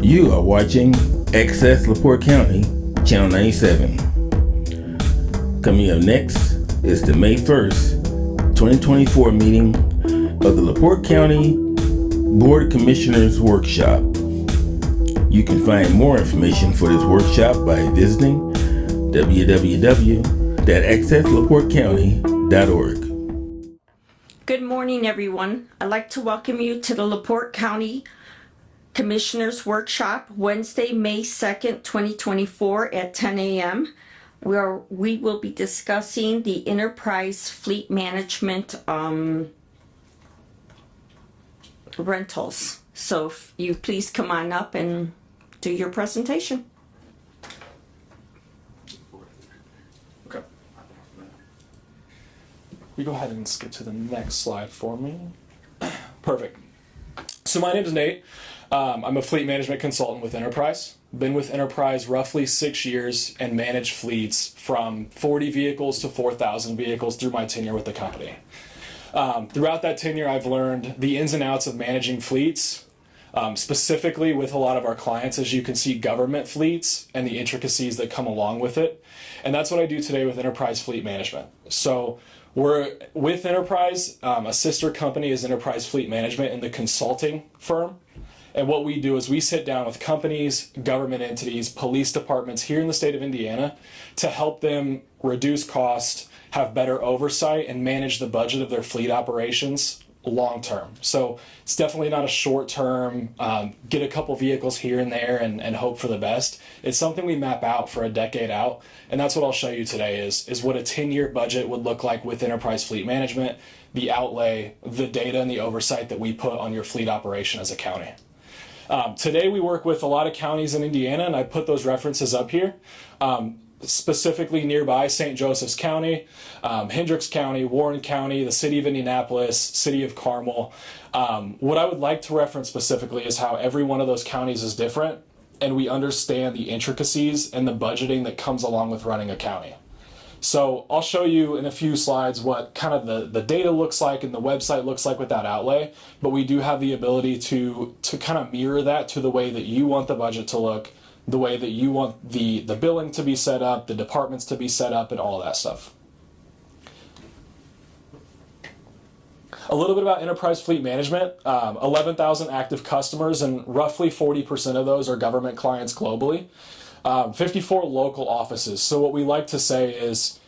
You are watching Access LaPorte County, Channel 97. Coming up next is the May 1st, 2024 meeting of the LaPorte County Board of Commissioners Workshop. You can find more information for this workshop by visiting www.accesslaportecounty.org. Good morning, everyone. I'd like to welcome you to the LaPorte County Commissioners Workshop, Wednesday, May 2nd, 2024 at 10 a.m. We will be discussing the enterprise fleet management rentals. So if you please come on up and do your presentation. Okay. You go ahead and skip to the next slide for me. Perfect. So my name is Nate. I'm a fleet management consultant with Enterprise. Been with Enterprise roughly 6 years and managed fleets from 40 vehicles to 4,000 vehicles through my tenure with the company. Throughout that tenure, I've learned the ins and outs of managing fleets, specifically with a lot of our clients, as you can see, government fleets and the intricacies that come along with it. And that's what I do today with Enterprise Fleet Management. So we're with Enterprise, a sister company is Enterprise Fleet Management in the consulting firm. And what we do is we sit down with companies, government entities, police departments here in the state of Indiana to help them reduce cost, have better oversight, and manage the budget of their fleet operations long term. So it's definitely not a short term, get a couple vehicles here and there and hope for the best. It's something we map out for a decade out. And that's what I'll show you today is what a 10-year budget would look like with Enterprise Fleet Management, the outlay, the data, and the oversight that we put on your fleet operation as a county. Today we work with a lot of counties in Indiana, and I put those references up here. Specifically nearby St. Joseph's County, Hendricks County, Warren County, the city of Indianapolis, city of Carmel. What I would like to reference specifically is how every one of those counties is different, and we understand the intricacies and the budgeting that comes along with running a county. So I'll show you in a few slides what kind of the data looks like and the website looks like with that outlay, but we do have the ability to kind of mirror that to the way that you want the budget to look, the way that you want the billing to be set up, the departments to be set up, and all of that stuff. A little bit about Enterprise Fleet Management, 11,000 active customers, and roughly 40% of those are government clients globally. 54 local offices. So what we like to say is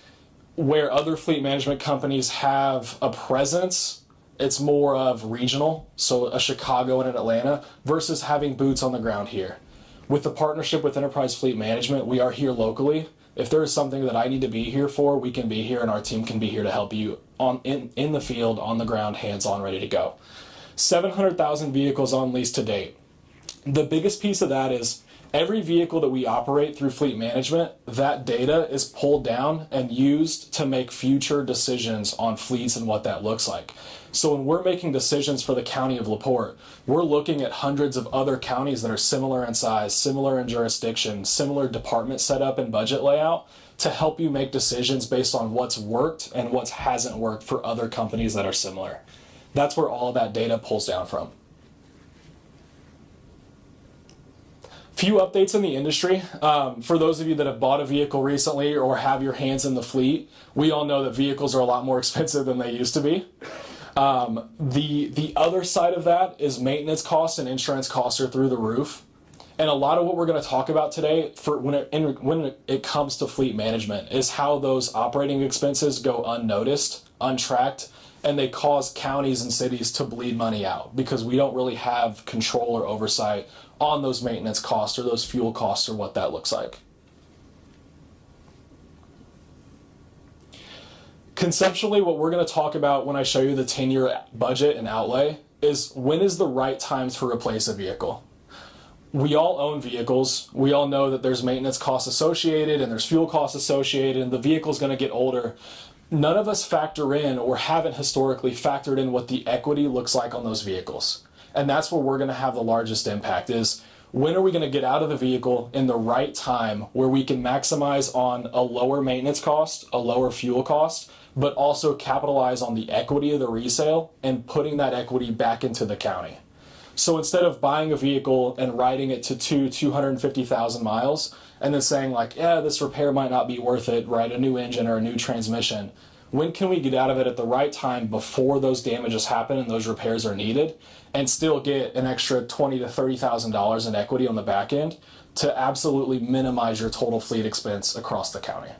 where other fleet management companies have a presence, it's more of regional, so a Chicago and an Atlanta, versus having boots on the ground here. With the partnership with Enterprise Fleet Management, we are here locally. If there is something that I need to be here for, we can be here, and our team can be here to help you in the field, on the ground, hands-on, ready to go. 700,000 vehicles on lease to date. The biggest piece of that is every vehicle that we operate through fleet management, that data is pulled down and used to make future decisions on fleets and what that looks like. So when we're making decisions for the county of LaPorte, we're looking at hundreds of other counties that are similar in size, similar in jurisdiction, similar department setup and budget layout to help you make decisions based on what's worked and what hasn't worked for other companies that are similar. That's where all of that data pulls down from. Few updates in the industry. For those of you that have bought a vehicle recently or have your hands in the fleet, we all know that vehicles are a lot more expensive than they used to be. The other side of that is maintenance costs and insurance costs are through the roof. And a lot of what we're going to talk about today when it comes to fleet management is how those operating expenses go unnoticed, untracked, and they cause counties and cities to bleed money out because we don't really have control or oversight on those maintenance costs or those fuel costs or what that looks like. Conceptually, what we're going to talk about when I show you the 10-year budget and outlay is when is the right time to replace a vehicle. We all own vehicles. We all know that there's maintenance costs associated and there's fuel costs associated and the vehicle's going to get older. None of us factor in or haven't historically factored in what the equity looks like on those vehicles. And that's where we're going to have the largest impact is when are we going to get out of the vehicle in the right time where we can maximize on a lower maintenance cost, a lower fuel cost, but also capitalize on the equity of the resale and putting that equity back into the county. So instead of buying a vehicle and riding it to 250,000 miles and then saying like, yeah, this repair might not be worth it, right? A new engine or a new transmission. When can we get out of it at the right time before those damages happen and those repairs are needed, and still get an extra $20,000 to $30,000 in equity on the back end to absolutely minimize your total fleet expense across the county?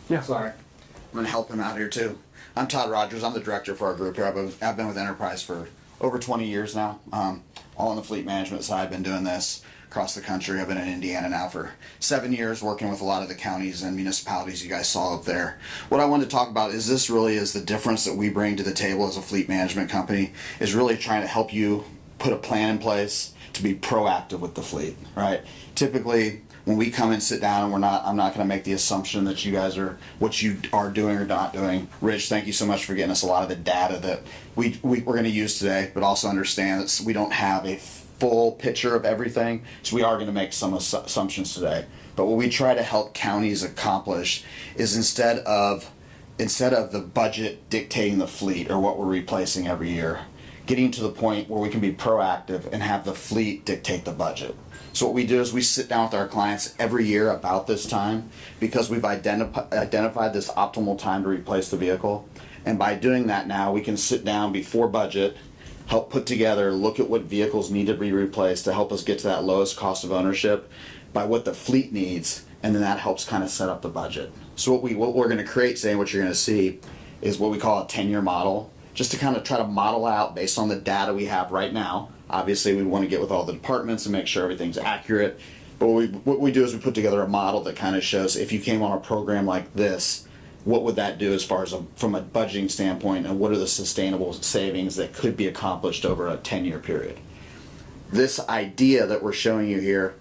Yeah. Sorry. I'm going to help him out here too. I'm Todd Rogers. I'm the director for our group here. I've been with Enterprise for over 20 years now. All on the fleet management side. I've been doing this across the country. I've been in Indiana now for 7 years, working with a lot of the counties and municipalities you guys saw up there. What I wanted to talk about is this really is the difference that we bring to the table as a fleet management company, is really trying to help you put a plan in place to be proactive with the fleet, right? Typically, when we come and sit down, and I'm not going to make the assumption that you guys are what you are doing or not doing. Rich, thank you so much for getting us a lot of the data that we're going to use today, but also understand that we don't have a full picture of everything, so we are going to make some assumptions today. But what we try to help counties accomplish is instead of the budget dictating the fleet or what we're replacing every year, getting to the point where we can be proactive and have the fleet dictate the budget. So what we do is we sit down with our clients every year about this time, because we've identified this optimal time to replace the vehicle. And by doing that now, we can sit down before budget, help put together, look at what vehicles need to be replaced to help us get to that lowest cost of ownership by what the fleet needs, and then that helps kind of set up the budget. So what we're going to create today, what you're going to see, is what we call a 10-year model, just to kind of try to model out based on the data we have right now. Obviously, we want to get with all the departments and make sure everything's accurate. But what we do is we put together a model that kind of shows if you came on a program like this, what would that do as far as from a budgeting standpoint, and what are the sustainable savings that could be accomplished over a 10-year period. This idea that we're showing you here,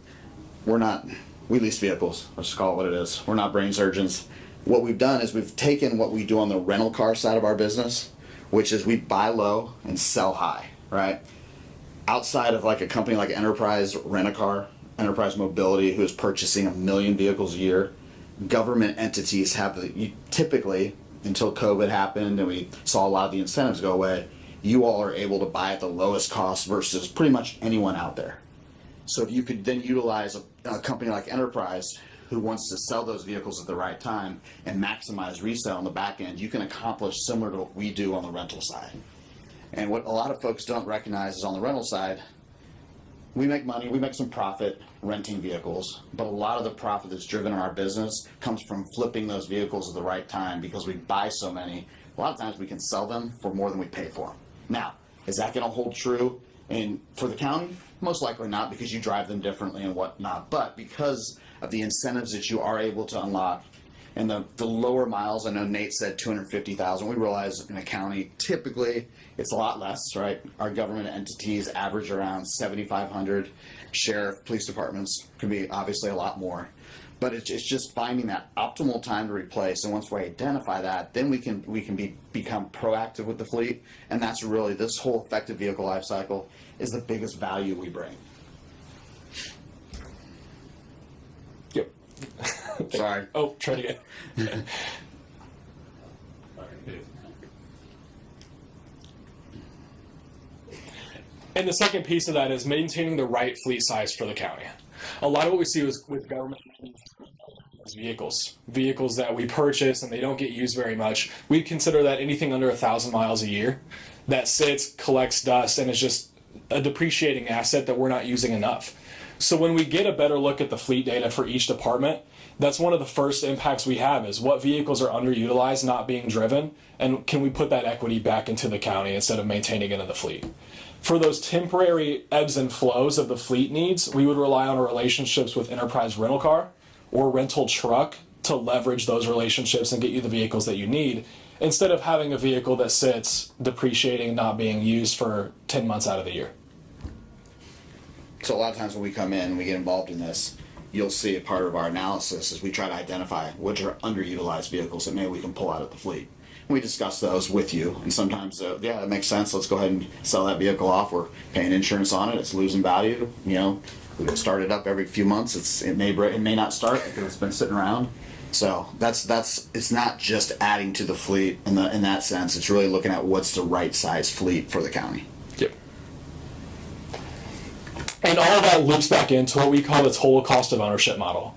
we lease vehicles. Let's call it what it is. We're not brain surgeons. What we've done is we've taken what we do on the rental car side of our business, which is we buy low and sell high, right? Outside of like a company like Enterprise Rent-A-Car, Enterprise Mobility, who is purchasing 1 million vehicles a year, government entities typically, until COVID happened and we saw a lot of the incentives go away, you all are able to buy at the lowest cost versus pretty much anyone out there. So if you could then utilize a company like Enterprise, who wants to sell those vehicles at the right time and maximize resale on the back end, you can accomplish similar to what we do on the rental side. And what a lot of folks don't recognize is on the rental side, we make money, we make some profit renting vehicles, but a lot of the profit that's driven in our business comes from flipping those vehicles at the right time, because we buy so many. A lot of times we can sell them for more than we pay for them. Now, is that going to hold true for the county? Most likely not, because you drive them differently and whatnot, but because of the incentives that you are able to unlock and the lower miles. I know Nate said 250,000. We realize in a county, typically it's a lot less, right? Our government entities average around 7,500. Sheriff, police departments can be obviously a lot more. But it's just finding that optimal time to replace. And once we identify that, then we can become proactive with the fleet. And that's really, this whole effective vehicle life cycle is the biggest value we bring. Yep. Sorry. Oh, try it again. And the second piece of that is maintaining the right fleet size for the county. A lot of what we see with government is vehicles that we purchase and they don't get used very much. We'd consider that anything under 1,000 miles a year that sits, collects dust, and is just a depreciating asset that we're not using enough. So when we get a better look at the fleet data for each department, that's one of the first impacts we have is what vehicles are underutilized, not being driven, and can we put that equity back into the county instead of maintaining it in the fleet. For those temporary ebbs and flows of the fleet needs, we would rely on our relationships with Enterprise Rental Car or Rental Truck to leverage those relationships and get you the vehicles that you need, instead of having a vehicle that sits depreciating and not being used for 10 months out of the year. So a lot of times when we come in and we get involved in this, you'll see a part of our analysis is we try to identify which are underutilized vehicles that maybe we can pull out of the fleet. We discuss those with you, and sometimes, yeah, that makes sense. Let's go ahead and sell that vehicle off. We're paying insurance on it. It's losing value. You know, we start it up every few months. It may not start because it's been sitting around. So it's not just adding to the fleet in that sense. It's really looking at what's the right size fleet for the county. Yep. And all of that loops back into what we call the total cost of ownership model.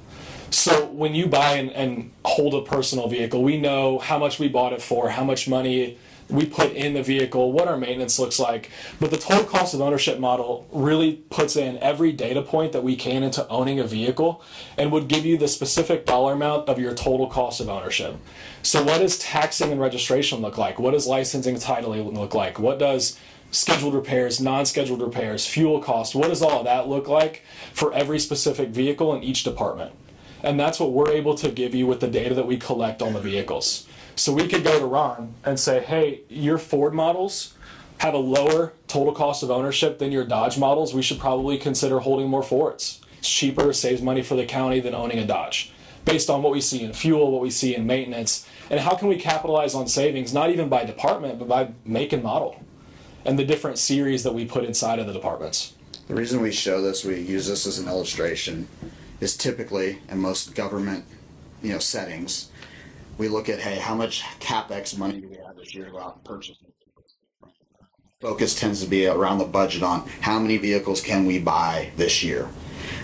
So when you buy and hold a personal vehicle, we know how much we bought it for, how much money we put in the vehicle, what our maintenance looks like. But the total cost of ownership model really puts in every data point that we can into owning a vehicle and would give you the specific dollar amount of your total cost of ownership. So what does taxing and registration look like? What does licensing and titling look like? What does scheduled repairs, non-scheduled repairs, fuel cost, what does all of that look like for every specific vehicle in each department? And that's what we're able to give you with the data that we collect on the vehicles. So we could go to Ron and say, hey, your Ford models have a lower total cost of ownership than your Dodge models. We should probably consider holding more Fords. It's cheaper, saves money for the county than owning a Dodge, based on what we see in fuel, what we see in maintenance, and how can we capitalize on savings, not even by department, but by make and model, and the different series that we put inside of the departments. The reason we show this, we use this as an illustration, is typically in most government, settings, we look at, hey, how much CapEx money do we have this year to go out and purchase? Focus tends to be around the budget on how many vehicles can we buy this year.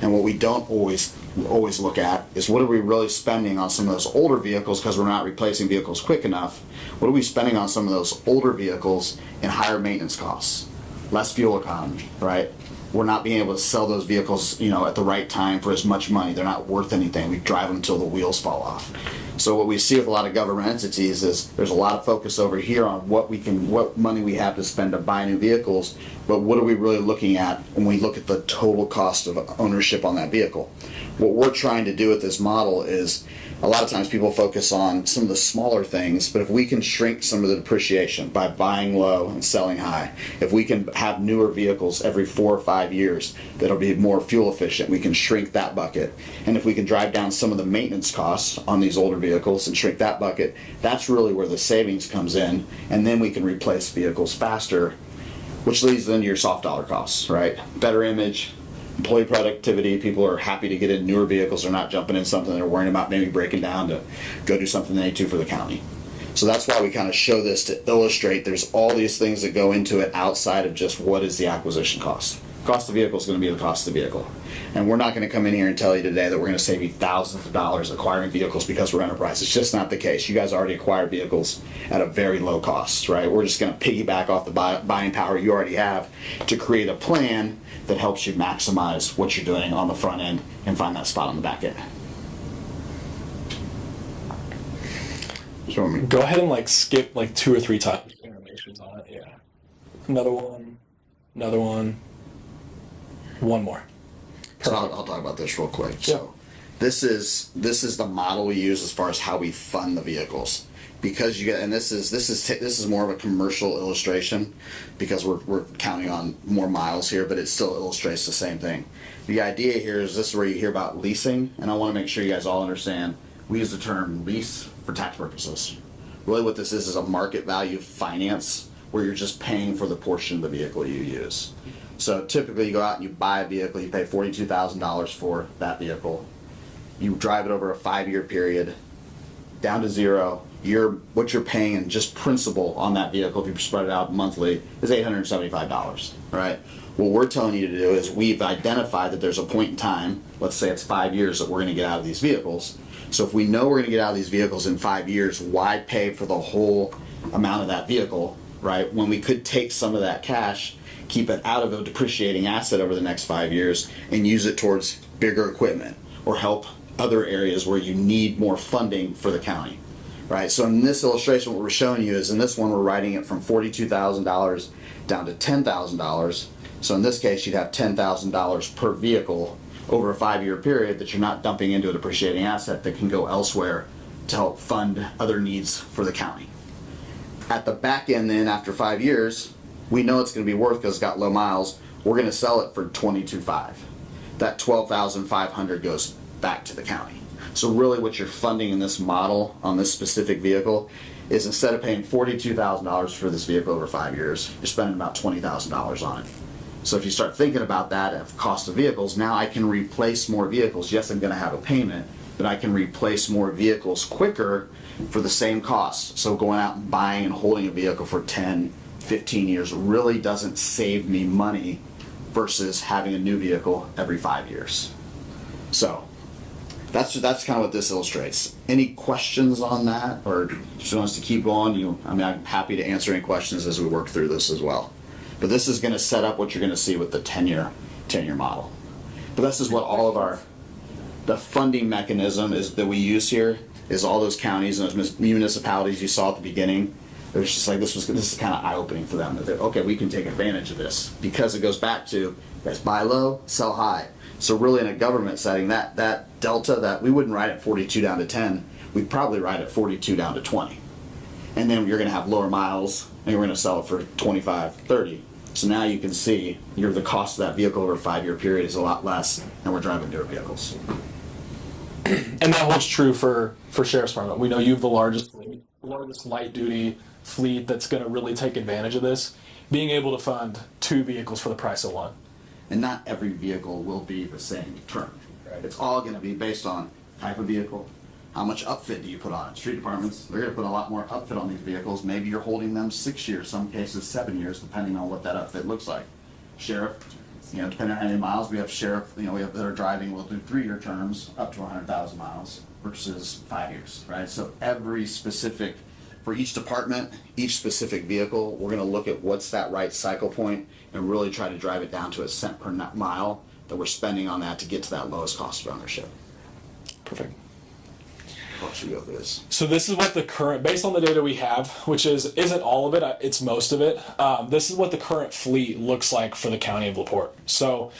And what we don't always look at is what are we really spending on some of those older vehicles, because we're not replacing vehicles quick enough. What are we spending on some of those older vehicles and higher maintenance costs, less fuel economy, right? We're not being able to sell those vehicles, at the right time for as much money. They're not worth anything. We drive them until the wheels fall off. So what we see with a lot of government entities is there's a lot of focus over here on what money we have to spend to buy new vehicles, but what are we really looking at when we look at the total cost of ownership on that vehicle? What we're trying to do with this model is, a lot of times people focus on some of the smaller things, but if we can shrink some of the depreciation by buying low and selling high, if we can have newer vehicles every 4 or 5 years that'll be more fuel efficient, we can shrink that bucket. And if we can drive down some of the maintenance costs on these older vehicles and shrink that bucket, that's really where the savings comes in. And then we can replace vehicles faster, which leads then to your soft dollar costs, right? Better image, employee productivity. People are happy to get in newer vehicles. They're not jumping in something they're worrying about maybe breaking down to go do something they need to for the county. So that's why we kind of show this to illustrate there's all these things that go into it outside of just what is the acquisition cost. Cost of the vehicle is going to be the cost of the vehicle. And we're not going to come in here and tell you today that we're going to save you thousands of dollars acquiring vehicles because we're enterprise. It's just not the case. You guys already acquire vehicles at a very low cost, right? We're just going to piggyback off the buying power you already have to create a plan that helps you maximize what you're doing on the front end and find that spot on the back end. Show me. Go ahead and skip 2 or 3 times animations on it. Yeah. Another one. One more. So I'll talk about this real quick. Yeah. So this is the model we use as far as how we fund the vehicles. Because you get, and this is more of a commercial illustration because we're counting on more miles here, but it still illustrates the same thing. The idea here is this is where you hear about leasing, and I want to make sure you guys all understand we use the term lease for tax purposes. Really what this is a market value finance where you're just paying for the portion of the vehicle you use. So typically you go out and you buy a vehicle, you pay $42,000 for that vehicle. You drive it over a 5-year period, down to zero. What you're paying in just principal on that vehicle, if you spread it out monthly, is $875, right? What we're telling you to do is we've identified that there's a point in time, let's say it's 5 years, that we're going to get out of these vehicles. So if we know we're going to get out of these vehicles in 5 years, why pay for the whole amount of that vehicle, right? When we could take some of that cash, keep it out of a depreciating asset over the next 5 years and use it towards bigger equipment or help other areas where you need more funding for the county, right? So in this illustration, what we're showing you is in this one, we're writing it from $42,000 down to $10,000. So in this case, you'd have $10,000 per vehicle over a 5-year period that you're not dumping into a depreciating asset that can go elsewhere to help fund other needs for the county. At the back end then, after 5 years, we know it's going to be worth because it's got low miles. We're going to sell it for $22,500. That $12,500 goes back to the county. So really what you're funding in this model on this specific vehicle is instead of paying $42,000 for this vehicle over 5 years, you're spending about $20,000 on it. So if you start thinking about that of cost of vehicles, now I can replace more vehicles. Yes, I'm going to have a payment, but I can replace more vehicles quicker for the same cost. So going out and buying and holding a vehicle for 10, 15 years really doesn't save me money versus having a new vehicle every 5 years. So that's kind of what this illustrates. Any questions on that, or just want us to keep going? I'm happy to answer any questions as we work through this as well. But this is going to set up what you're going to see with the 10-year model. But this is what all of the funding mechanism is that we use here, is all those counties and those municipalities you saw at the beginning. It was just like this is kind of eye-opening for them. That okay, we can take advantage of this, because it goes back to, you guys buy low, sell high. So really in a government setting, that delta, that we wouldn't ride at 42 down to 10, we'd probably ride at 42 down to 20. And then you're going to have lower miles, and you're going to sell it for 25, 30. So now you can see the cost of that vehicle over a 5-year period is a lot less than we're driving newer vehicles. And that holds true for Sheriff's Department. We know you have the largest light duty fleet that's going to really take advantage of this. Being able to fund 2 vehicles for the price of 1. And not every vehicle will be the same term. Right? It's all going to be based on type of vehicle, how much upfit do you put on it. Street departments, they're going to put a lot more upfit on these vehicles. Maybe you're holding them 6 years, some cases 7 years, depending on what that upfit looks like. Sheriff, depending on how many miles we have sheriff, we have that are driving, we'll do 3-year terms up to 100,000 miles versus 5 years, right? So for each department, each specific vehicle, we're going to look at what's that right cycle point and really try to drive it down to a cent per mile that we're spending on that to get to that lowest cost of ownership. Perfect. How should we go through this? So this is what the current, based on the data we have, which isn't all of it, it's most of it. This is what the current fleet looks like for the county of LaPorte. So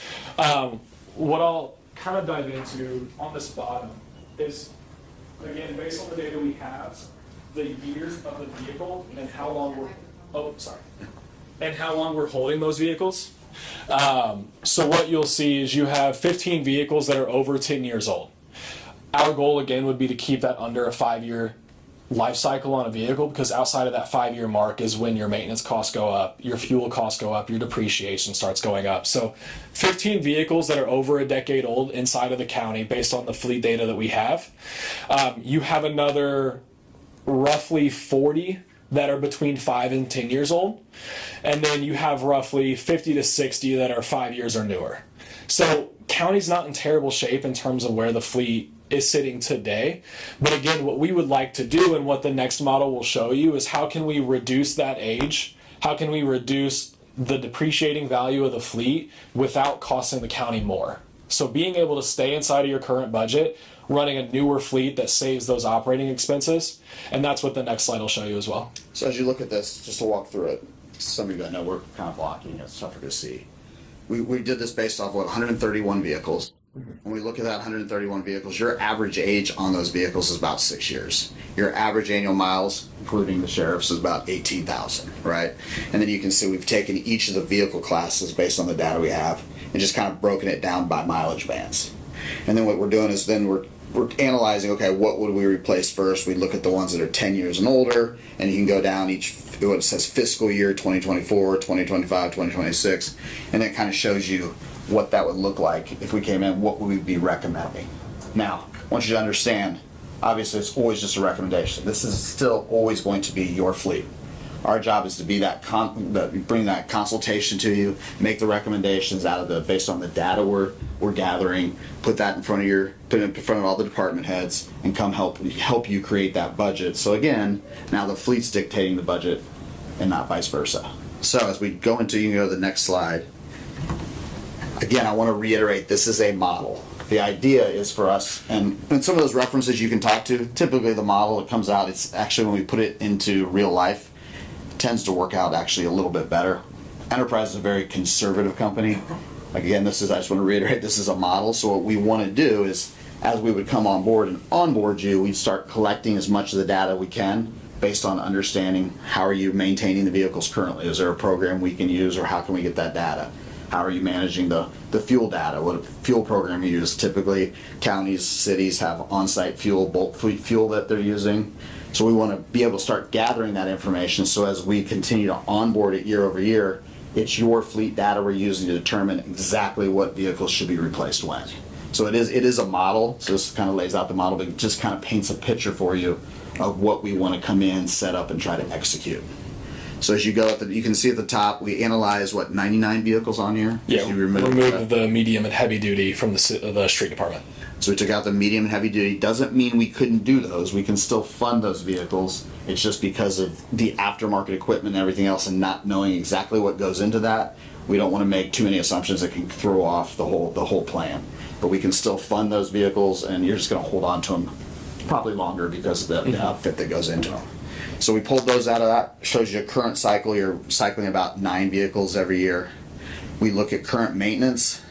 what I'll kind of dive into on this bottom is, again, based on the data we have, the years of the vehicle and how long we're holding those vehicles. So what you'll see is you have 15 vehicles that are over 10 years old. Our goal, again, would be to keep that under a 5-year life cycle on a vehicle, because outside of that 5-year mark is when your maintenance costs go up, your fuel costs go up, your depreciation starts going up. So 15 vehicles that are over a decade old inside of the county based on the fleet data that we have. You have another roughly 40 that are between 5 and 10 years old. And then you have roughly 50 to 60 that are 5 years or newer. So county's not in terrible shape in terms of where the fleet is sitting today. But again, what we would like to do, and what the next model will show you, is how can we reduce that age? How can we reduce the depreciating value of the fleet without costing the county more? So being able to stay inside of your current budget, running a newer fleet that saves those operating expenses, and that's what the next slide will show you as well. So as you look at this, just to walk through it, some of you I know we're kind of blocking, it's tougher to see. We did this based off of 131 vehicles. When we look at that 131 vehicles, your average age on those vehicles is about 6 years. Your average annual miles, including the sheriff's, is about 18,000, right? And then you can see we've taken each of the vehicle classes based on the data we have and just kind of broken it down by mileage bands. And then what we're doing is then we're analyzing, okay, what would we replace first? We look at the ones that are 10 years and older, and you can go down what it says fiscal year 2024, 2025, 2026, and it kind of shows you what that would look like if we came in, what would we be recommending. Now, I want you to understand, obviously it's always just a recommendation. This is still always going to be your fleet. Our job is to be bring that consultation to you, make the recommendations based on the data we're gathering, put it in front of all the department heads, and come help you create that budget. So again, now the fleet's dictating the budget and not vice versa. So as we go into, you can go to the next slide. Again, I want to reiterate, this is a model. The idea is for us, and some of those references you can talk to, typically the model that comes out, it's actually when we put it into real life, it tends to work out actually a little bit better. Enterprise is a very conservative company. Again, I just want to reiterate, this is a model. So what we want to do is, as we would come on board and onboard you, we'd start collecting as much of the data we can based on understanding how are you maintaining the vehicles currently. Is there a program we can use, or how can we get that data? How are you managing the fuel data? What fuel program you use? Typically, counties, cities have on-site fuel, bulk fuel that they're using. So we want to be able to start gathering that information, so as we continue to onboard it year over year, it's your fleet data we're using to determine exactly what vehicles should be replaced when. So it is a model, so this kind of lays out the model, but it just kind of paints a picture for you of what we want to come in, set up, and try to execute. So as you go up, you can see at the top, we analyze 99 vehicles on here. Yeah, You remove the medium and heavy duty from the street department. So we took out the medium and heavy duty. Doesn't mean we couldn't do those. We can still fund those vehicles. It's just because of the aftermarket equipment and everything else, and not knowing exactly what goes into that, we don't want to make too many assumptions that can throw off the whole plan. But we can still fund those vehicles, and you're just going to hold on to them probably longer because of the outfit that goes into them. So we pulled those out of that. Shows you a current cycle. You're cycling about 9 vehicles every year. We look at current maintenance.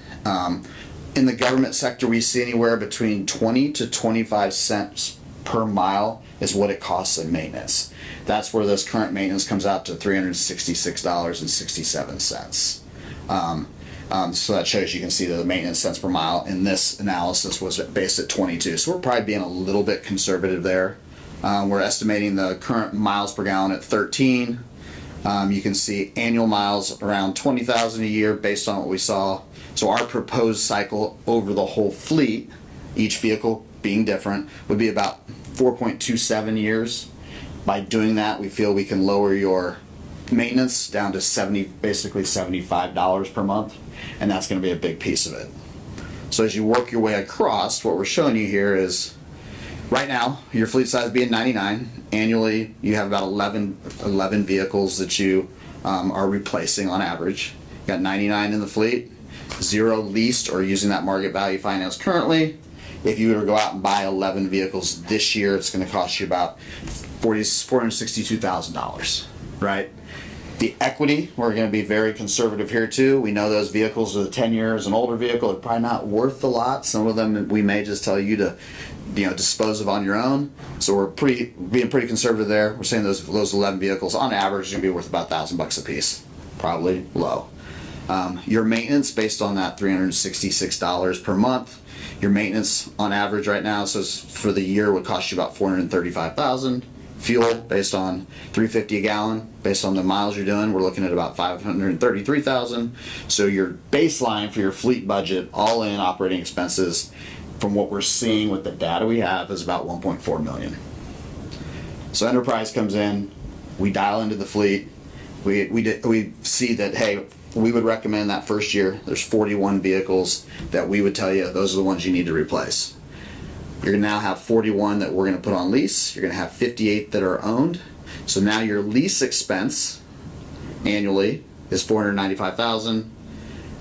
In the government sector, we see anywhere between 20 to 25 cents per mile is what it costs in maintenance. That's where this current maintenance comes out to $366.67. So that shows, you can see that the maintenance cents per mile in this analysis was based at 22. So we're probably being a little bit conservative there. We're estimating the current miles per gallon at 13. You can see annual miles around 20,000 a year based on what we saw. So our proposed cycle over the whole fleet, each vehicle being different, would be about 4.27 years. By doing that, we feel we can lower your maintenance down to basically $75 per month, and that's going to be a big piece of it. So as you work your way across, what we're showing you here is, right now, your fleet size being 99, annually you have about 11 vehicles that you are replacing on average. You got 99 in the fleet, 0 leased or using that market value finance currently. If you were to go out and buy 11 vehicles this year, it's going to cost you about $462,000, right? The equity, we're going to be very conservative here too. We know those vehicles are the 10 years and older vehicle are probably not worth a lot. Some of them we may just tell you to, dispose of on your own. So we're being pretty conservative there. We're saying those 11 vehicles on average are going to be worth about $1,000 a piece, probably low. Your maintenance based on that $366 per month. Your maintenance on average right now, so for the year, would cost you about $435,000. Fuel based on $3.50 a gallon, based on the miles you're doing, we're looking at about $533,000. So your baseline for your fleet budget, all in operating expenses, from what we're seeing with the data we have, is about $1.4 million. So enterprise comes in, we dial into the fleet, we see that, hey, we would recommend that first year there's 41 vehicles that we would tell you those are the ones you need to replace. You're going to now have 41 that we're going to put on lease. You're going to have 58 that are owned. So now your lease expense annually is $495,000.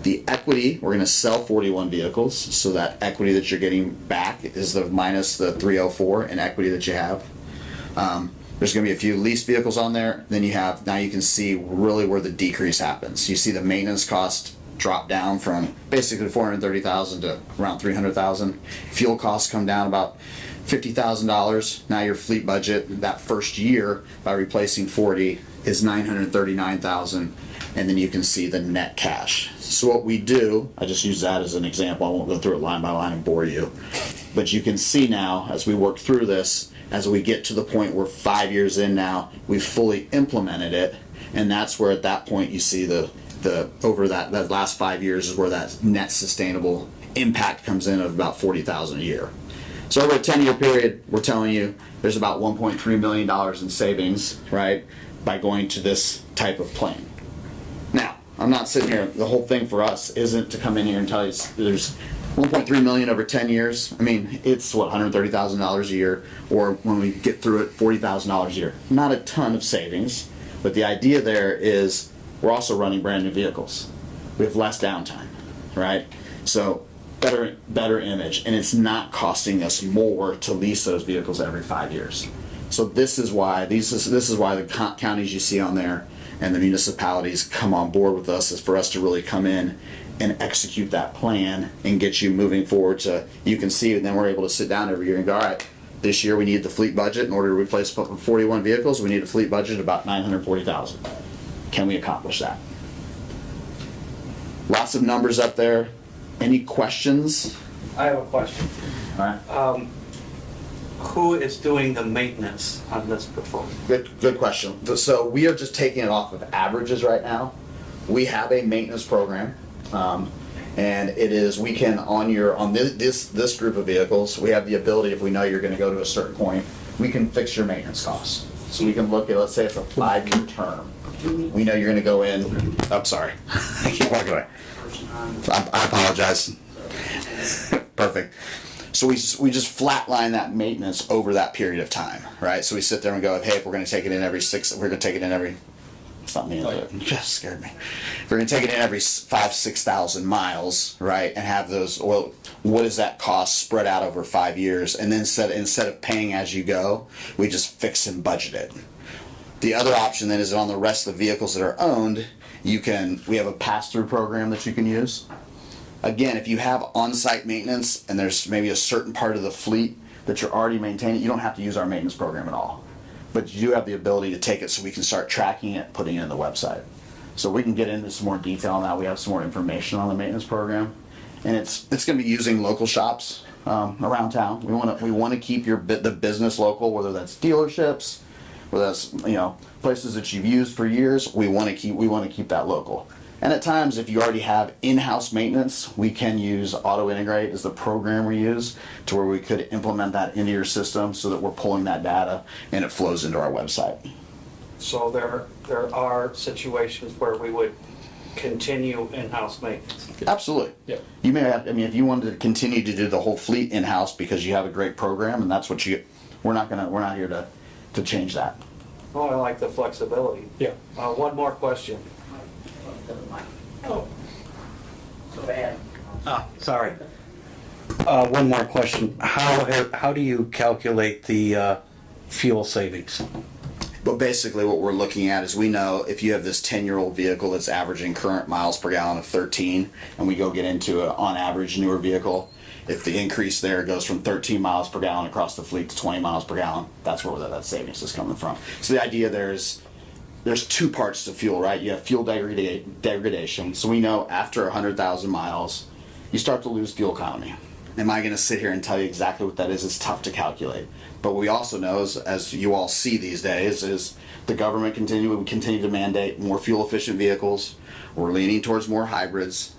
The equity, we're going to sell 41 vehicles, so that equity that you're getting back is the minus the 304 in equity that you have. There's going to be a few leased vehicles on there. Then now you can see really where the decrease happens. You see the maintenance cost drop down from basically $430,000 to around $300,000. Fuel costs come down about $50,000. Now your fleet budget that first year by replacing 40 is $939,000, and then you can see the net cash. So what we do, I just use that as an example. I won't go through it line by line and bore you, but you can see now as we work through this, as we get to the point where 5 years in now, we've fully implemented it, and that's where at that point you see the over that last 5 years is where that net sustainable impact comes in of about $40,000 a year. So over a 10-year period, we're telling you there's about $1.3 million in savings, right, by going to this type of plan. Now, I'm not sitting here, the whole thing for us isn't to come in here and tell you there's 1.3 million over 10 years. I mean, it's what, $130,000 a year, or when we get through it, $40,000 a year. Not a ton of savings, but the idea there is we're also running brand new vehicles. We have less downtime, right? So better image, and it's not costing us more to lease those vehicles every 5 years. So this is why this is why the counties you see on there and the municipalities come on board with us, is for us to really come in and execute that plan and get you moving forward to, you can see, and then we're able to sit down every year and go, all right, this year we need the fleet budget in order to replace 41 vehicles. We need a fleet budget of about $940,000. Can we accomplish that? Lots of numbers up there. Any questions? I have a question. All right. Who is doing the maintenance on this portfolio? Good question. So we are just taking it off of averages right now. We have a maintenance program, and it is, we can on this group of vehicles, we have the ability, if we know you're going to go to a certain point, we can fix your maintenance costs. So we can look at, let's say it's a 5-year term. We know you're gonna go in, oh, sorry. I keep walking away. I apologize. Perfect. So we just flatline that maintenance over that period of time, right? So we sit there and go, hey, if we're gonna take it in every 6, we're gonna take it in every, something it just scared me. We're gonna take it in every 5,000-6,000 miles, right? And have those oil, what does that cost spread out over 5 years? And then instead of paying as you go, we just fix and budget it. The other option then is on the rest of the vehicles that are owned, we have a pass-through program that you can use. Again, if you have on-site maintenance and there's maybe a certain part of the fleet that you're already maintaining, you don't have to use our maintenance program at all. But you do have the ability to take it so we can start tracking it, putting it in the website. So we can get into some more detail on that. We have some more information on the maintenance program. And it's going to be using local shops around town. We want to keep the business local, whether that's dealerships, whether that's places that you've used for years. We want to keep that local. And at times, if you already have in-house maintenance, we can use Auto Integrate as the program we use to where we could implement that into your system so that we're pulling that data and it flows into our website. So there are situations where we would continue in-house maintenance. Absolutely. Yeah. You may have, if you wanted to continue to do the whole fleet in-house because you have a great program and that's what we're not here to change that. Oh, I like the flexibility. Yeah. One more question. Sorry. One more question. How do you calculate the fuel savings? But basically what we're looking at is we know if you have this 10-year-old vehicle that's averaging current miles per gallon of 13, and we go get into a, on average, newer vehicle, if the increase there goes from 13 miles per gallon across the fleet to 20 miles per gallon, that's where that savings is coming from. So the idea there's 2 parts to fuel, right? You have fuel degradation. So we know after 100,000 miles, you start to lose fuel economy. Am I going to sit here and tell you exactly what that is? It's tough to calculate. But what we also know is, as you all see these days, is the government continue to mandate more fuel efficient vehicles. We're leaning towards more hybrids.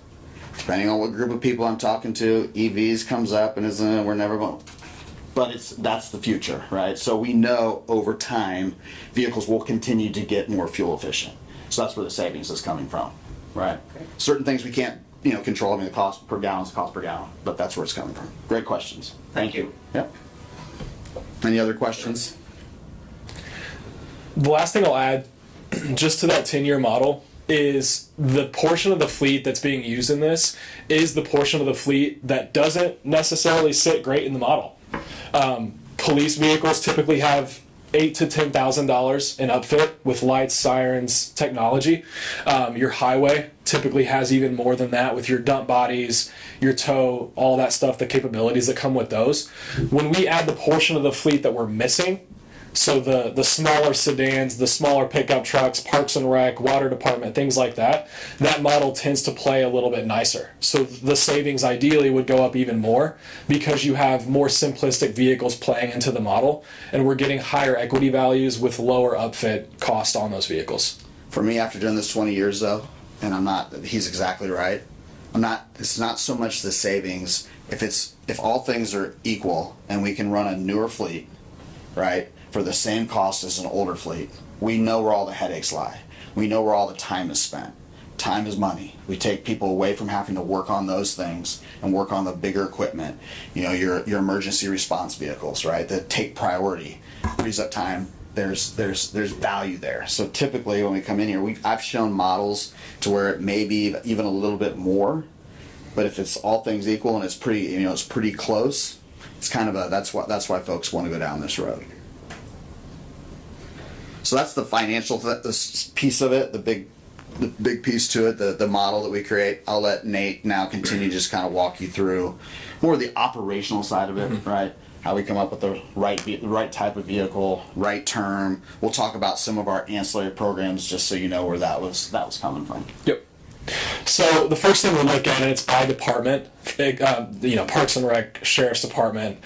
Depending on what group of people I'm talking to, EVs comes up and we're never going. But that's the future, right? So we know over time, vehicles will continue to get more fuel efficient. So that's where the savings is coming from, right? Okay. Certain things we can't, control. The cost per gallon is cost per gallon, but that's where it's coming from. Great questions. Thank you. Yep. Any other questions? The last thing I'll add, just to that 10-year model, is the portion of the fleet that's being used in this is the portion of the fleet that doesn't necessarily sit great in the model. Police vehicles typically have $8,000 to $10,000 in upfit with lights, sirens, technology. Your highway typically has even more than that with your dump bodies, your tow, all that stuff, the capabilities that come with those. When we add the portion of the fleet that we're missing, so the smaller sedans, the smaller pickup trucks, parks and rec, water department, things like that, that model tends to play a little bit nicer. So the savings ideally would go up even more because you have more simplistic vehicles playing into the model, and we're getting higher equity values with lower upfit cost on those vehicles. For me, after doing this 20 years though, and he's exactly right. It's not so much the savings. If all things are equal and we can run a newer fleet, right, for the same cost as an older fleet, we know where all the headaches lie. We know where all the time is spent. Time is money. We take people away from having to work on those things and work on the bigger equipment. Your emergency response vehicles, right, that take priority, frees up time. There's value there. So typically when we come in here, I've shown models to where it may be even a little bit more, but if it's all things equal and it's pretty close, it's kind of that's why folks want to go down this road. So that's the financial piece of it, the big piece to it, the model that we create. I'll let Nate now continue to just kind of walk you through more of the operational side of it, right? How we come up with the right type of vehicle, right term. We'll talk about some of our ancillary programs just so you know where that was coming from. Yep. So the first thing we look at, and it's by department, Parks and Rec, Sheriff's Department,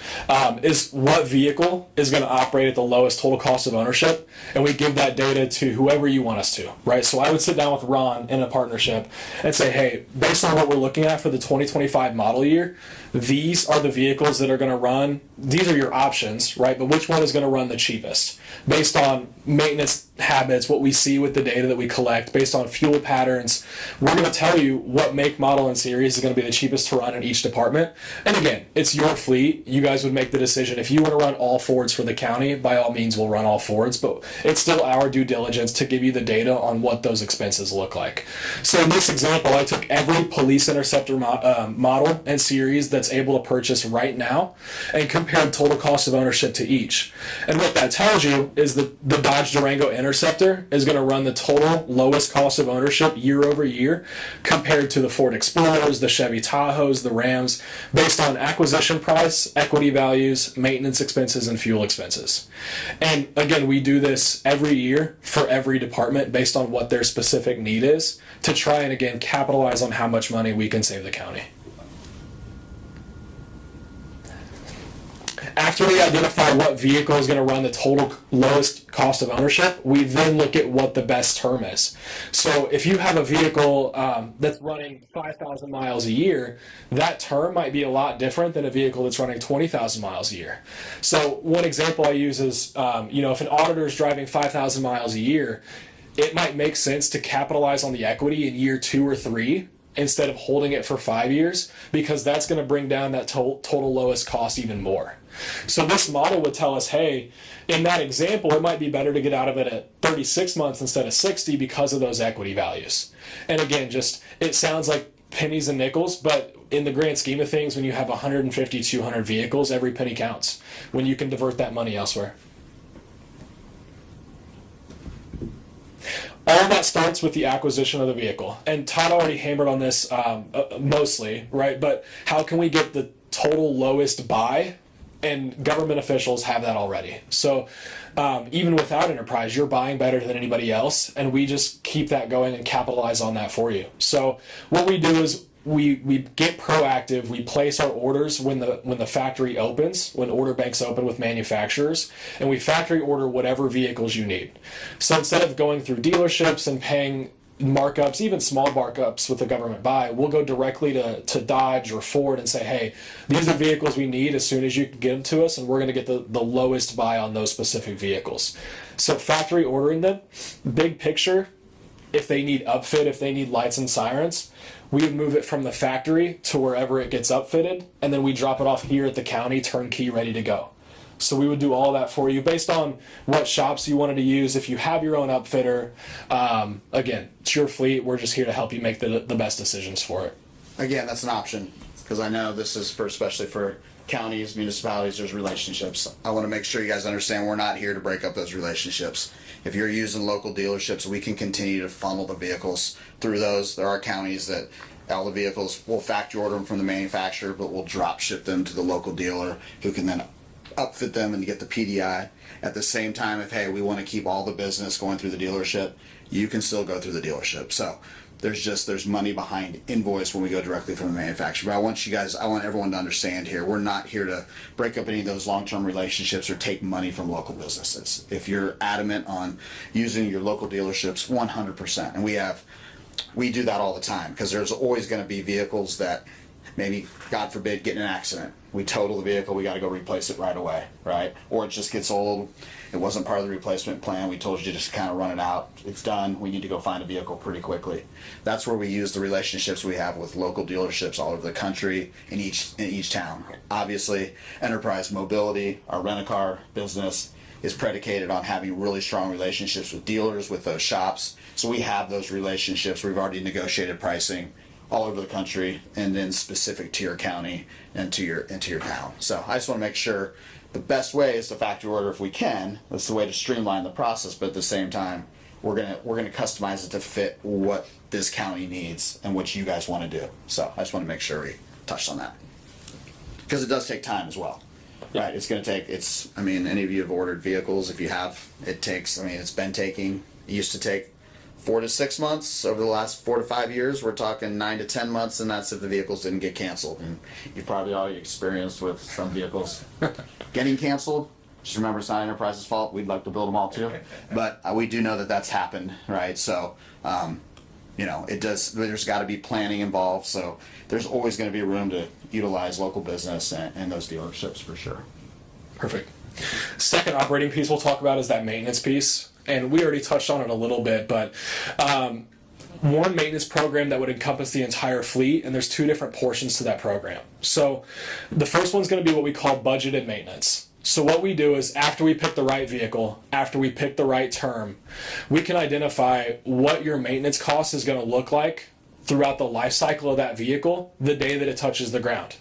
is what vehicle is going to operate at the lowest total cost of ownership, and we give that data to whoever you want us to, right? So I would sit down with Ron in a partnership and say, hey, based on what we're looking at for the 2025 model year, these are the vehicles that are going to run. These are your options, right? But which one is going to run the cheapest based on maintenance habits, what we see with the data that we collect, based on fuel patterns? We're going to tell you what make, model, and series is going to be the cheapest to run in each department. And again, it's your fleet. You guys would make the decision. If you want to run all Fords for the county, by all means, we'll run all Fords, but it's still our due diligence to give you the data on what those expenses look like. So in this example, I took every police interceptor model and series that's able to purchase right now and compared total cost of ownership to each. And what that tells you is that the Dodge Durango Interceptor is going to run the total lowest cost of ownership year over year compared to the Ford Explorers, the Chevy Tahoes, the Rams, based on acquisition price, equity values, maintenance expenses, and fuel expenses. And again, we do this every year for every department based on what their specific need is to try and, again, capitalize on how much money we can save the county. After we identify what vehicle is going to run the total lowest cost of ownership, we then look at what the best term is. So if you have a vehicle that's running 5,000 miles a year, that term might be a lot different than a vehicle that's running 20,000 miles a year. So one example I use is, if an auditor is driving 5,000 miles a year, it might make sense to capitalize on the equity in year 2 or 3 instead of holding it for 5 years, because that's going to bring down that total lowest cost even more. So this model would tell us, hey, in that example, it might be better to get out of it at 36 months instead of 60 because of those equity values. And again, it sounds like pennies and nickels, but in the grand scheme of things, when you have 150, 200 vehicles, every penny counts when you can divert that money elsewhere. All that starts with the acquisition of the vehicle. And Todd already hammered on this mostly, right? But how can we get the total lowest buy? And government officials have that already. So even without enterprise, you're buying better than anybody else, and we just keep that going and capitalize on that for you. So what we do is we get proactive. We place our orders when the factory opens, when order banks open with manufacturers, and we factory order whatever vehicles you need. So instead of going through dealerships and paying markups, even small markups with the government buy, we'll go directly to Dodge or Ford and say, hey, these are vehicles we need as soon as you can get them to us, and we're going to get the lowest buy on those specific vehicles. So factory ordering them, big picture, if they need upfit, if they need lights and sirens, we would move it from the factory to wherever it gets upfitted, and then we drop it off here at the county, turnkey, ready to go. So we would do all that for you based on what shops you wanted to use. If you have your own upfitter, again, it's your fleet. We're just here to help you make the best decisions for it. Again, that's an option, because I know this is especially for counties, municipalities, there's relationships. I want to make sure you guys understand we're not here to break up those relationships. If you're using local dealerships, we can continue to funnel the vehicles through those. There are counties that all the vehicles, we'll factory order them from the manufacturer, but we'll drop ship them to the local dealer who can then upfit them and get the PDI. At the same time, if, hey, we want to keep all the business going through the dealership, you can still go through the dealership. So there's money behind invoice when we go directly from the manufacturer. But I want everyone to understand here, we're not here to break up any of those long-term relationships or take money from local businesses. If you're adamant on using your local dealerships, 100%. And we do that all the time, because there's always going to be vehicles that maybe, God forbid, get in an accident. We total the vehicle, we got to go replace it right away, right? Or it just gets old, it wasn't part of the replacement plan, we told you to just kind of run it out, it's done, we need to go find a vehicle pretty quickly. That's where we use the relationships we have with local dealerships all over the country, in each town. Obviously, Enterprise Mobility, our rent-a-car business, is predicated on having really strong relationships with dealers, with those shops. So we have those relationships, we've already negotiated pricing all over the country, and then specific to your county and to your town. So I just want to make sure the best way is to factory order if we can. That's the way to streamline the process, but at the same time, we're gonna customize it to fit what this county needs and what you guys want to do. So I just want to make sure we touched on that, because it does take time as well. Right, it's going to take, any of you have ordered vehicles, if you have, it's been taking, it used to take 4 to 6 months. Over the last 4 to 5 years, we're talking 9 to 10 months, and that's if the vehicles didn't get canceled. And you've probably already experienced with some vehicles getting canceled. Just remember, it's not Enterprise's fault. We'd like to build them all too, but we do know that that's happened, right? So, it does. There's got to be planning involved. So there's always going to be room to utilize local business and those dealerships for sure. Perfect. Second operating piece we'll talk about is that maintenance piece. And we already touched on it a little bit, but one maintenance program that would encompass the entire fleet, and there's two different portions to that program. So the first one's going to be what we call budgeted maintenance. So what we do is after we pick the right vehicle, after we pick the right term, we can identify what your maintenance cost is going to look like throughout the life cycle of that vehicle the day that it touches the ground.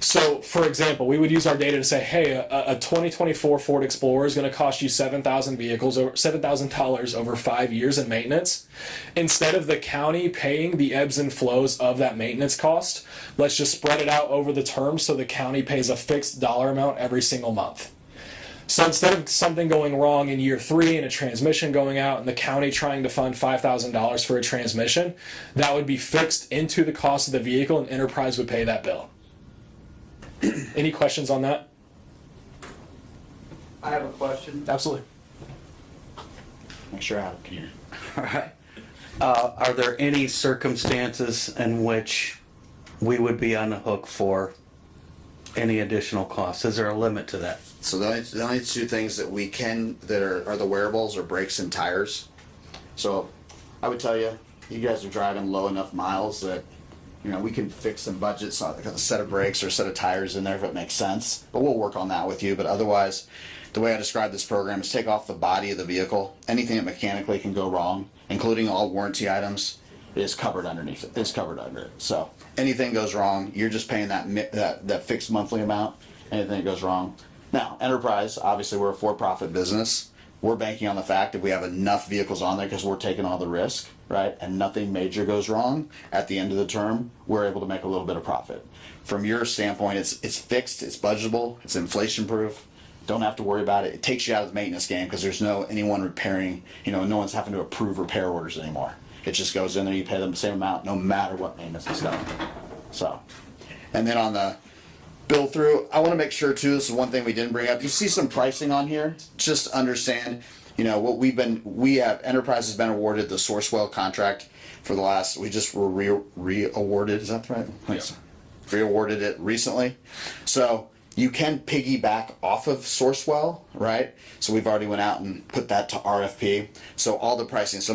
So, for example, we would use our data to say, hey, a 2024 Ford Explorer is going to cost you $7,000 over 5 years in maintenance. Instead of the county paying the ebbs and flows of that maintenance cost, let's just spread it out over the term so the county pays a fixed dollar amount every single month. So instead of something going wrong in year 3 and a transmission going out and the county trying to fund $5,000 for a transmission, that would be fixed into the cost of the vehicle and Enterprise would pay that bill. Any questions on that? I have a question. Absolutely. Make sure I have it here. All right. Are there any circumstances in which we would be on the hook for any additional costs? Is there a limit to that? So the only two things that we can that are the wearables are brakes and tires. So I would tell you, you guys are driving low enough miles that we can fix some budgets on a set of brakes or a set of tires in there if it makes sense. But we'll work on that with you. But otherwise, the way I describe this program is take off the body of the vehicle. Anything that mechanically can go wrong, including all warranty items, is covered underneath it. Is covered under it. So anything goes wrong, you're just paying that fixed monthly amount. Anything that goes wrong. Now, Enterprise, obviously, we're a for-profit business. We're banking on the fact that we have enough vehicles on there because we're taking all the risk, right? And nothing major goes wrong. At the end of the term, we're able to make a little bit of profit. From your standpoint, it's fixed, it's budgetable, it's inflation-proof. Don't have to worry about it. It takes you out of the maintenance game because there's anyone repairing. No one's having to approve repair orders anymore. It just goes in there, you pay them the same amount, no matter what maintenance is done. So, and then on the bill through, I want to make sure too, this is one thing we didn't bring up. You see some pricing on here. Just understand, Enterprise has been awarded the Sourcewell contract for the last, we just were re-awarded, is that right? Yes. Re-awarded it recently. So you can piggyback off of Sourcewell, right? So we've already went out and put that to RFP. So all the pricing, so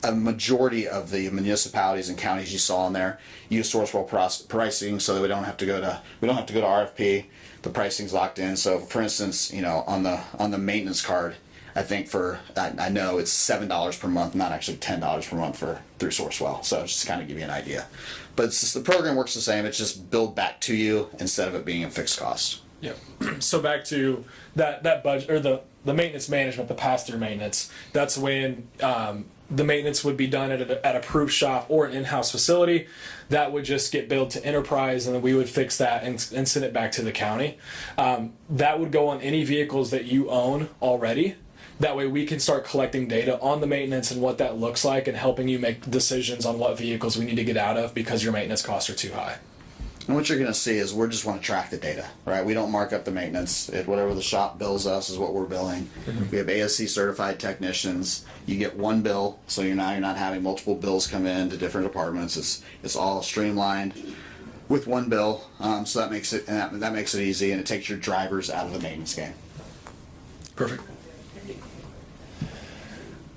a majority of the municipalities and counties you saw in there use Sourcewell pricing, so that we don't have to go to RFP. The pricing's locked in. So, for instance, on the maintenance card, I think I know it's $7 per month, not actually $10 per month through Sourcewell. So just to kind of give you an idea, but the program works the same. It's just billed back to you instead of it being a fixed cost. Yeah. So back to that budget or the maintenance management, the pass-through maintenance. That's when the maintenance would be done at a proof shop or an in-house facility. That would just get billed to Enterprise, and then we would fix that and send it back to the county. That would go on any vehicles that you own already. That way we can start collecting data on the maintenance and what that looks like and helping you make decisions on what vehicles we need to get out of because your maintenance costs are too high. And what you're going to see is we just want to track the data, right? We don't mark up the maintenance. Whatever the shop bills us is what we're billing. Mm-hmm. We have ASC certified technicians. You get one bill, so you're not having multiple bills come in to different departments. It's all streamlined with one bill. So that makes it easy, and it takes your drivers out of the maintenance game. Perfect.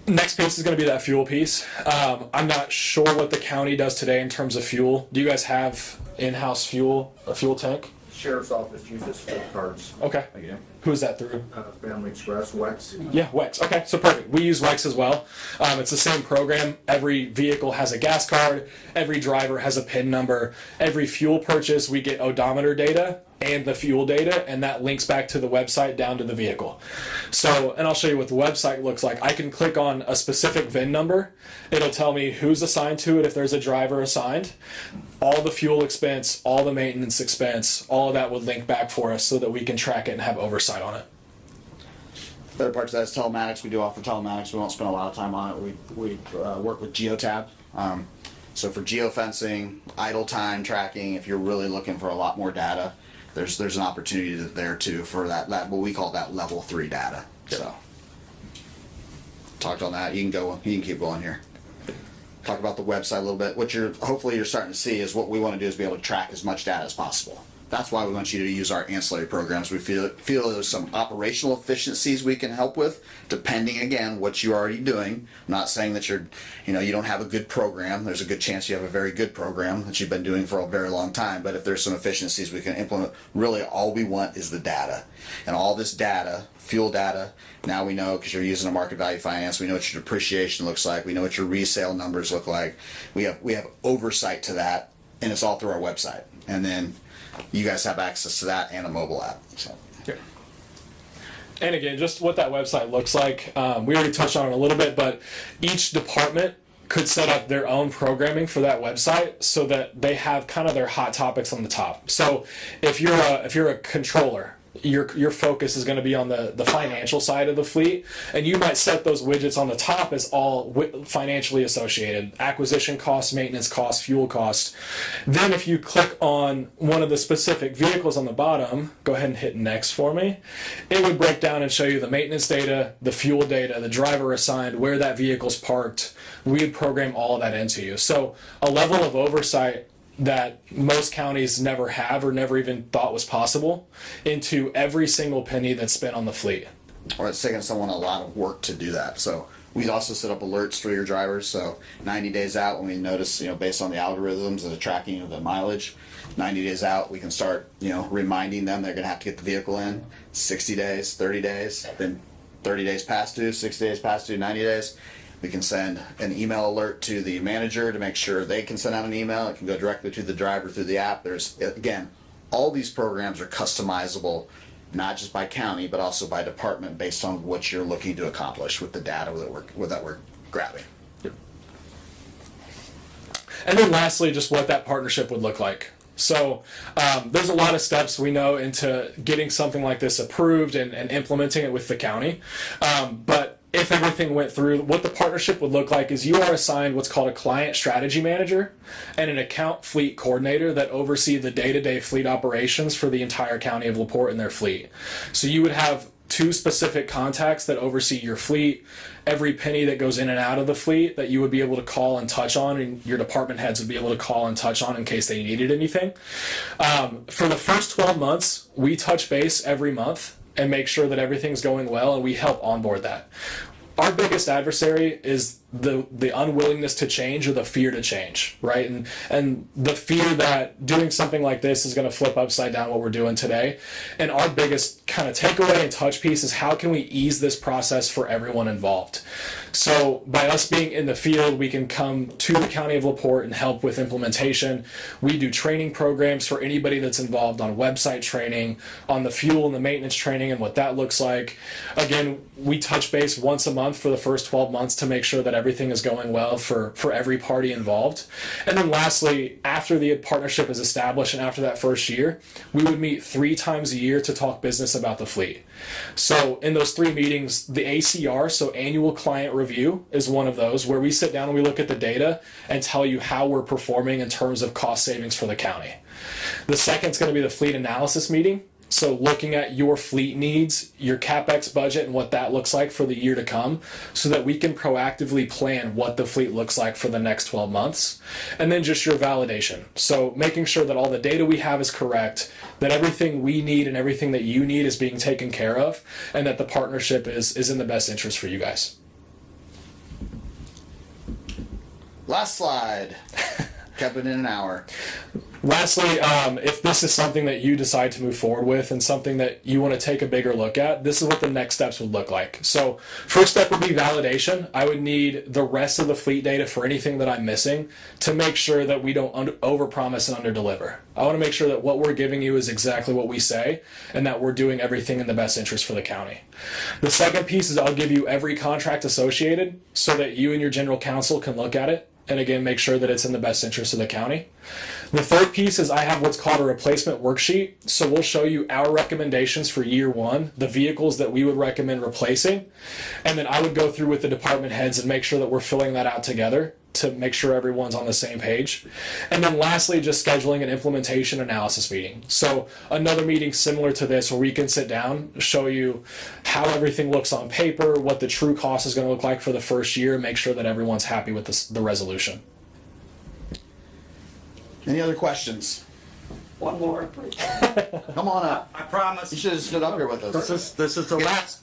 Next piece is going to be that fuel piece. I'm not sure what the county does today in terms of fuel. Do you guys have in-house fuel, a fuel tank? Sheriff's Office uses fuel cards. Okay. Again. Who is that through? Family Express, Wex. Yeah, Wex. Okay, so perfect. We use Wex as well. It's the same program. Every vehicle has a gas card. Every driver has a PIN number. Every fuel purchase, we get odometer data and the fuel data, and that links back to the website down to the vehicle. So, and I'll show you what the website looks like. I can click on a specific VIN number. It'll tell me who's assigned to it if there's a driver assigned. All the fuel expense, all the maintenance expense, all of that would link back for us so that we can track it and have oversight on it. Other parts of that is telematics. We do offer telematics. We won't spend a lot of time on it. We work with Geotab. So for geofencing, idle time tracking, if you're really looking for a lot more data, there's an opportunity there too for that what we call that level 3 data. So talked on that. You can keep going here. Talk about the website a little bit. What hopefully you're starting to see is what we want to do is be able to track as much data as possible. That's why we want you to use our ancillary programs. We feel there's some operational efficiencies we can help with, depending again what you're already doing. I'm not saying that you don't have a good program. There's a good chance you have a very good program that you've been doing for a very long time. But if there's some efficiencies we can implement, really all we want is the data. And all this data, fuel data, now we know because you're using a market value finance, we know what your depreciation looks like, we know what your resale numbers look like. We have oversight to that, and it's all through our website. And then you guys have access to that and a mobile app. So. Yeah. And again, just what that website looks like, we already touched on it a little bit, but each department could set up their own programming for that website so that they have kind of their hot topics on the top. So if you're a controller, your focus is going to be on the financial side of the fleet, and you might set those widgets on the top as all financially associated: acquisition costs, maintenance costs, fuel costs. Then if you click on one of the specific vehicles on the bottom, go ahead and hit next for me, it would break down and show you the maintenance data, the fuel data, the driver assigned, where that vehicle's parked. We would program all of that into you. So a level of oversight that most counties never have or never even thought was possible into every single penny that's spent on the fleet. Or it's taking someone a lot of work to do that. So we also set up alerts for your drivers. So 90 days out, when we notice, based on the algorithms and the tracking of the mileage, 90 days out, we can start, reminding them they're going to have to get the vehicle in 60 days, 30 days, then 30 days past due, 60 days past due, 90 days. We can send an email alert to the manager to make sure they can send out an email. It can go directly to the driver through the app. Again, all these programs are customizable, not just by county, but also by department based on what you're looking to accomplish with the data that we're grabbing. And then lastly, just what that partnership would look like. So there's a lot of steps we know into getting something like this approved and implementing it with the county. But if everything went through, what the partnership would look like is you are assigned what's called a client strategy manager and an account fleet coordinator that oversee the day-to-day fleet operations for the entire county of LaPorte and their fleet. So you would have 2 specific contacts that oversee your fleet, every penny that goes in and out of the fleet that you would be able to call and touch on, and your department heads would be able to call and touch on in case they needed anything. For the first 12 months, we touch base every month and make sure that everything's going well, and we help onboard that. Our biggest adversary is the unwillingness to change or the fear to change, right? And the fear that doing something like this is going to flip upside down what we're doing today. And our biggest kind of takeaway and touch piece is how can we ease this process for everyone involved? So by us being in the field, we can come to the County of LaPorte and help with implementation. We do training programs for anybody that's involved on website training, on the fuel and the maintenance training and what that looks like. Again, we touch base once a month for the first 12 months to make sure that everything is going well for every party involved. And then lastly, after the partnership is established and after that first year, we would meet 3 times a year to talk business about the fleet. So in those 3 meetings, the ACR, so annual client review, is one of those where we sit down and we look at the data and tell you how we're performing in terms of cost savings for the county. The second is going to be the fleet analysis meeting. So looking at your fleet needs, your CapEx budget, and what that looks like for the year to come so that we can proactively plan what the fleet looks like for the next 12 months. And then just your validation. So making sure that all the data we have is correct, that everything we need and everything that you need is being taken care of, and that the partnership is in the best interest for you guys. Last slide. Kept it in an hour. Lastly, if this is something that you decide to move forward with and something that you want to take a bigger look at, this is what the next steps would look like. So first step would be validation. I would need the rest of the fleet data for anything that I'm missing to make sure that we don't overpromise and underdeliver. I want to make sure that what we're giving you is exactly what we say and that we're doing everything in the best interest for the county. The second piece is I'll give you every contract associated so that you and your general counsel can look at it and again make sure that it's in the best interest of the county. The third piece is I have what's called a replacement worksheet. So we'll show you our recommendations for year one, the vehicles that we would recommend replacing. And then I would go through with the department heads and make sure that we're filling that out together to make sure everyone's on the same page. And then lastly, just scheduling an implementation analysis meeting. So another meeting similar to this where we can sit down, show you how everything looks on paper, what the true cost is going to look like for the first year, and make sure that everyone's happy with the resolution. Any other questions? One more. Come on up. I promise. You should have stood up here with us. This is the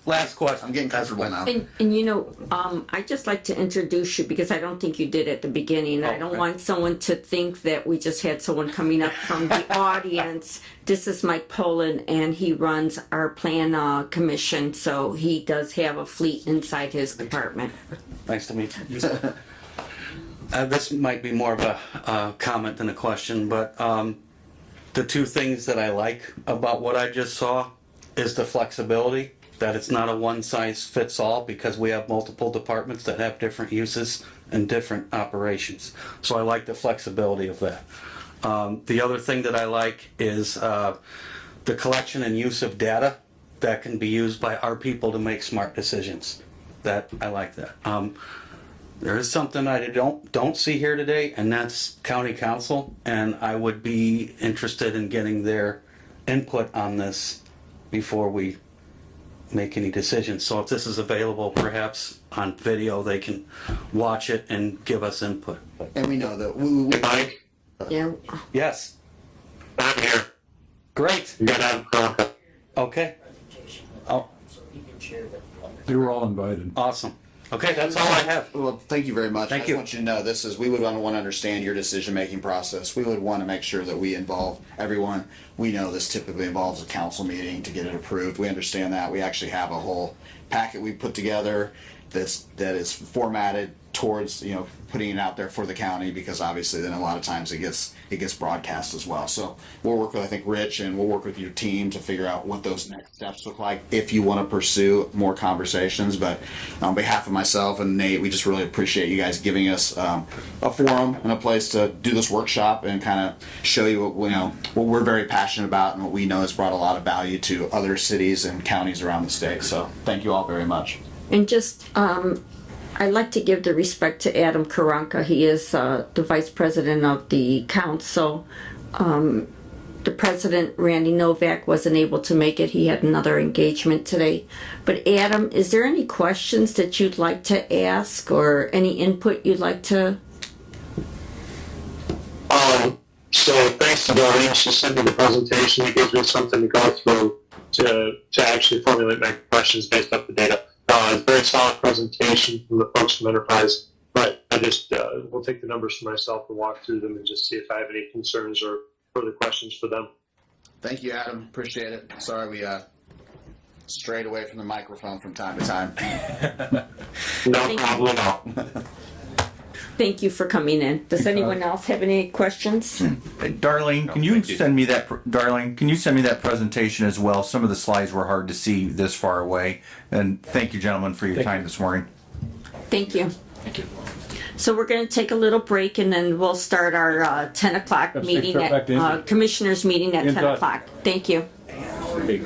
last question. I'm getting comfortable now. And you know, I just like to introduce you because I don't think you did at the beginning. I don't want someone to think that we just had someone coming up from the audience. This is Mike Poland, and he runs our plan commission, so he does have a fleet inside his department. Nice to meet you. This might be more of a comment than a question, but the two things that I like about what I just saw is the flexibility, that it's not a one size fits all because we have multiple departments that have different uses and different operations. So I like the flexibility of that. The other thing that I like is the collection and use of data that can be used by our people to make smart decisions. That I like that. There is something I don't see here today, and that's county council, and I would be interested in getting their input on this before we make any decisions. So if this is available, perhaps on video, they can watch it and give us input. And we know that Mike, Yeah. Yes. I'm here. Great. You gotta have Veronica. Okay. Oh, They were all invited. awesome. Okay, that's all I have. Well, thank you very much. Thank I just you. want you to know we would want to understand your decision-making process. We would want to make sure that we involve everyone. We know this typically involves a council meeting to get it approved. We understand that. We actually have a whole packet we put together that is formatted towards, putting it out there for the county, because obviously then a lot of times it gets broadcast as well. So we'll work with, I think, Rich, and we'll work with your team to figure out what those next steps look like if you want to pursue more conversations. But on behalf of myself and Nate, we just really appreciate you guys giving us a forum and a place to do this workshop and kind of show you what we're very passionate about and what we know has brought a lot of value to other cities and counties around the state. So thank you all very much. And just, I'd like to give the respect to Adam Karanka. He is the vice president of the council. The president, Randy Novak, wasn't able to make it. He had another engagement today. But Adam, is there any questions that you'd like to ask or any input you'd like to? So thanks to Doreen, she sent me the presentation. It gives me something to go through to actually formulate my questions based off the data. It's a very solid presentation from the folks from Enterprise, but I just will take the numbers for myself and walk through them and just see if I have any concerns or further questions for them. Thank you, Adam. Appreciate it. Sorry we strayed away from the microphone from time to time. No problem at all. Thank you for coming in. Does anyone else have any questions? Hey, Darlene, can you send me that? Darlene, can you send me that presentation as well? Some of the slides were hard to see this far away. And thank you, gentlemen, for your time this morning. Thank you. Thank you. So we're going to take a little break, and then we'll start our 10 o'clock meeting straight back to at commissioners meeting at 10 Inside. o'clock. Thank you. Hey.